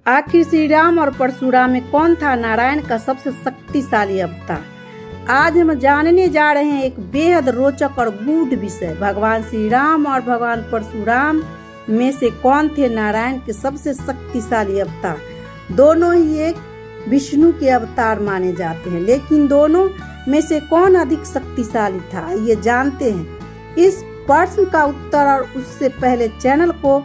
आखिर श्री राम और परशुराम में कौन था नारायण का सबसे शक्तिशाली अवतार? आज हम जानने जा रहे हैं एक बेहद रोचक और गूढ़ विषय। भगवान श्री राम और भगवान परशुराम में से कौन थे नारायण के सबसे शक्तिशाली अवतार? दोनों ही एक विष्णु के अवतार माने जाते हैं, लेकिन दोनों में से कौन अधिक शक्तिशाली था, ये जानते हैं। इस प्रश्न का उत्तर और उससे पहले चैनल को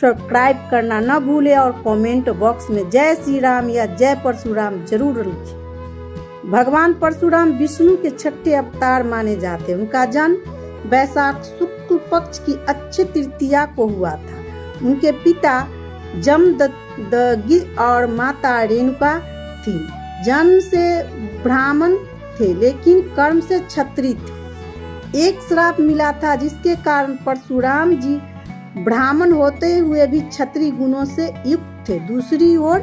सब्सक्राइब करना न भूले और कमेंट बॉक्स में जय श्री राम या जय परशुराम जरूर लिखें। भगवान परशुराम विष्णु के छठे अवतार माने जाते हैं। उनका जन्म वैशाख शुक्ल पक्ष की अक्षय तृतीया को हुआ था। उनके पिता जमदग्नि और माता रेणुका थी। जन्म से ब्राह्मण थे, लेकिन कर्म से क्षत्रिय थे। एक श्राप मिला था, जिसके कारण परशुराम जी ब्राह्मण होते हुए भी क्षत्रिय गुणों से युक्त थे। दूसरी ओर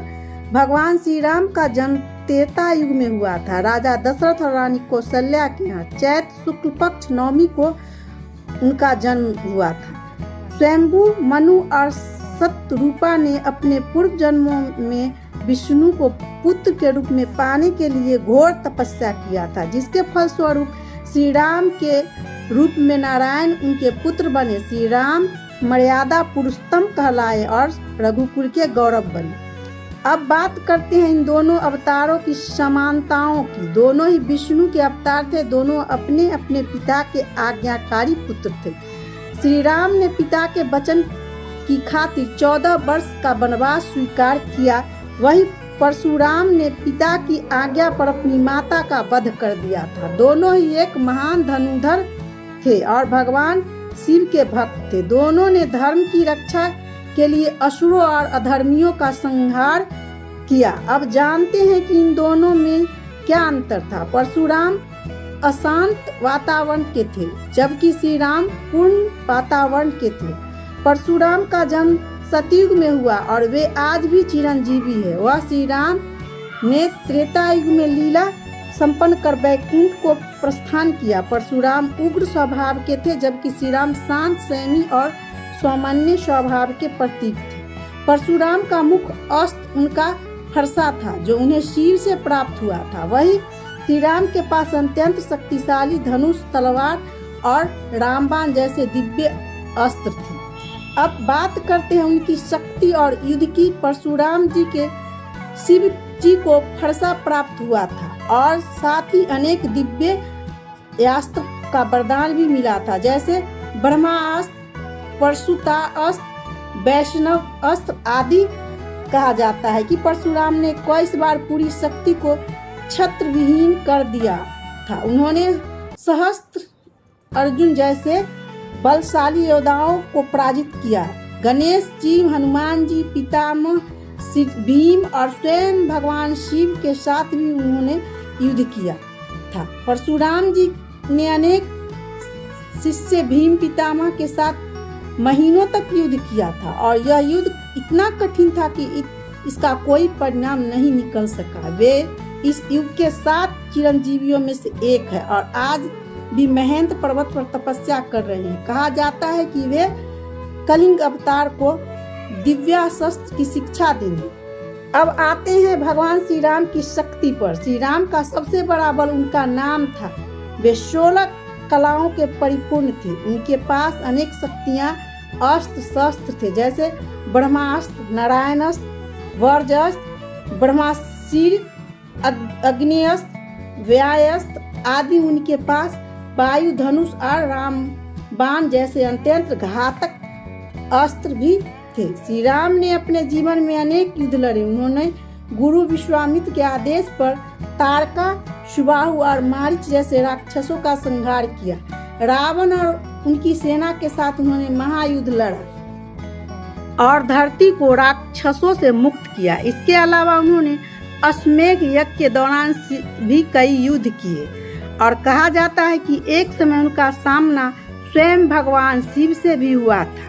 भगवान श्री राम का जन्म त्रेता युग में हुआ था। राजा दशरथ और रानी कौशल्या के यहाँ चैत्र शुक्ल पक्ष नवमी को उनका जन्म हुआ था। स्वयंभू मनु और शतरूपा ने अपने पूर्व जन्मों में विष्णु को पुत्र के रूप में पाने के लिए घोर तपस्या किया था, जिसके फलस्वरूप श्री राम के रूप में नारायण उनके पुत्र बने। श्री राम मर्यादा पुरुषोत्तम कहलाए और रघुकुल के गौरव बने। अब बात करते हैं इन दोनों अवतारों की समानताओं की। दोनों ही विष्णु के अवतार थे। दोनों अपने अपने पिता के आज्ञाकारी पुत्र थे। श्री राम ने पिता के वचन की खातिर 14 वर्ष का वनवास स्वीकार किया। वही परशुराम ने पिता की आज्ञा पर अपनी माता का वध कर दिया था। दोनों ही एक महान धनुर्धर थे और भगवान शिव के भक्त थे। दोनों ने धर्म की रक्षा के लिए असुरों और अधर्मियों का संहार किया। अब जानते हैं कि इन दोनों में क्या अंतर था। परशुराम अशांत वातावरण के थे, जबकि श्री राम पूर्ण वातावरण के थे। परशुराम का जन्म सतयुग में हुआ और वे आज भी चिरंजीवी है। वह श्री राम ने त्रेता युग में लीला संपन्न कर वैकुंठ को प्रस्थान किया। परशुराम उग्र स्वभाव के थे, जबकि श्री राम शांत, संयमी और सौम्य स्वभाव के प्रतीक थे। परशुराम का मुख्य अस्त्र उनका फरसा था, जो उन्हें शिव से प्राप्त हुआ था। वही श्री राम के पास अत्यंत शक्तिशाली धनुष, तलवार और रामबाण जैसे दिव्य अस्त्र थे। अब बात करते हैं उनकी शक्ति और युद्ध की। परशुराम जी के शिव जी को फरसा प्राप्त हुआ था और साथ ही अनेक दिव्य अस्त्र का वरदान भी मिला था, जैसे ब्रह्मास्त्र, परशुता अस्त्र, वैष्णव अस्त्र आदि। कहा जाता है कि परशुराम ने 21 बार पूरी शक्ति को छत्र विहीन कर दिया था। उन्होंने सहस्त्र अर्जुन जैसे बलशाली योद्धाओं को पराजित किया। गणेश जी, हनुमान जी, पितामह भीम और स्वयं भगवान शिव के साथ भी उन्होंने युद्ध किया था। परशुराम जी ने अनेक शिष्य भीम पितामह के साथ महीनों तक युद्ध किया था और यह युद्ध इतना कठिन था कि इसका कोई परिणाम नहीं निकल सका। वे इस युग के 7 चिरंजीवियों में से एक है और आज भी महेंद्र पर्वत पर तपस्या कर रहे हैं। कहा जाता है कि वे कलिंग अवतार को दिव्यास्त्र की शिक्षा देंगे। अब आते हैं भगवान श्री राम की शक्ति पर। श्री राम का सबसे बड़ा बल उनका नाम था। वे 16 कलाओं के परिपूर्ण थे। उनके पास अनेक शक्तियां, अस्त्र शस्त्र थे, जैसे ब्रह्मास्त्र, नारायणास्त्र, वज्रास्त्र, ब्रह्मास्त्र, अग्निअस्त्र, व्यायास्त्र आदि। उनके पास वायु धनुष और रामबाण जैसे अत्यंत घातक अस्त्र भी थे। श्री राम ने अपने जीवन में अनेक युद्ध लड़े। उन्होंने गुरु विश्वामित्र के आदेश पर तारका, सुबाहु और मारीच जैसे राक्षसों का संहार किया। रावण और उनकी सेना के साथ उन्होंने महायुद्ध लड़ा और धरती को राक्षसों से मुक्त किया। इसके अलावा उन्होंने अश्वमेध यज्ञ के दौरान भी कई युद्ध किए और कहा जाता है कि एक समय उनका सामना स्वयं भगवान शिव से भी हुआ था।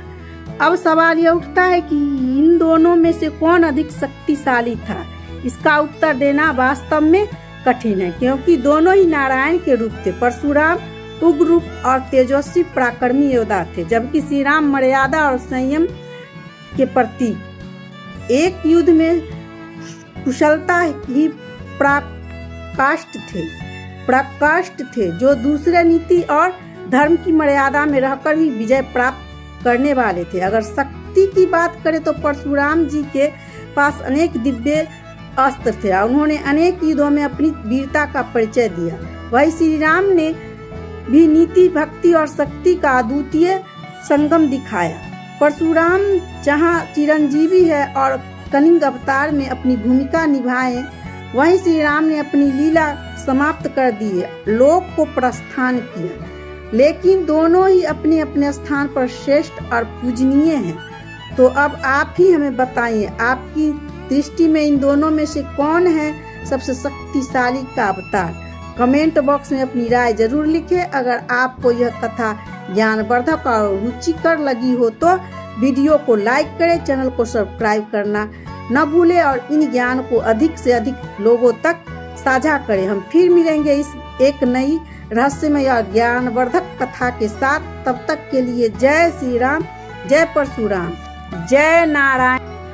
अब सवाल यह उठता है कि इन दोनों में से कौन अधिक शक्तिशाली था। इसका उत्तर देना वास्तव में कठिन है, क्योंकि दोनों ही नारायण के रूप थे। परशुराम उग्र रूप और तेजस्वी पराक्रमी योद्धा थे, जबकि श्री राम मर्यादा और संयम के प्रतीक एक युद्ध में कुशलता ही पराकाष्ठ थे जो दूसरे नीति और धर्म की मर्यादा में रहकर ही विजय प्राप्त करने वाले थे। अगर शक्ति की बात करें तो परशुराम जी के पास अनेक दिव्य अस्त्र थे और उन्होंने अनेक युद्धों में अपनी वीरता का परिचय दिया। वही श्री राम ने भी नीति, भक्ति और शक्ति का अद्वितीय संगम दिखाया। परशुराम जहाँ चिरंजीवी है और कलिंग अवतार में अपनी भूमिका निभाए, वहीं श्री राम ने अपनी लीला समाप्त कर दी, लोक को प्रस्थान किया। लेकिन दोनों ही अपने अपने स्थान पर श्रेष्ठ और पूजनीय हैं। तो अब आप ही हमें बताइए, आपकी दृष्टि में इन दोनों में से कौन है सबसे शक्तिशाली का अवतार? कमेंट बॉक्स में अपनी राय जरूर लिखें। अगर आपको यह कथा ज्ञानवर्धक और रुचिकर लगी हो तो वीडियो को लाइक करें, चैनल को सब्सक्राइब करना न भूलें और इन ज्ञान को अधिक से अधिक लोगों तक साझा करें। हम फिर मिलेंगे इस एक नई रहस्यमय और ज्ञानवर्धक कथा के साथ। तब तक के लिए जय श्री राम, जय परशुराम, जय नारायण।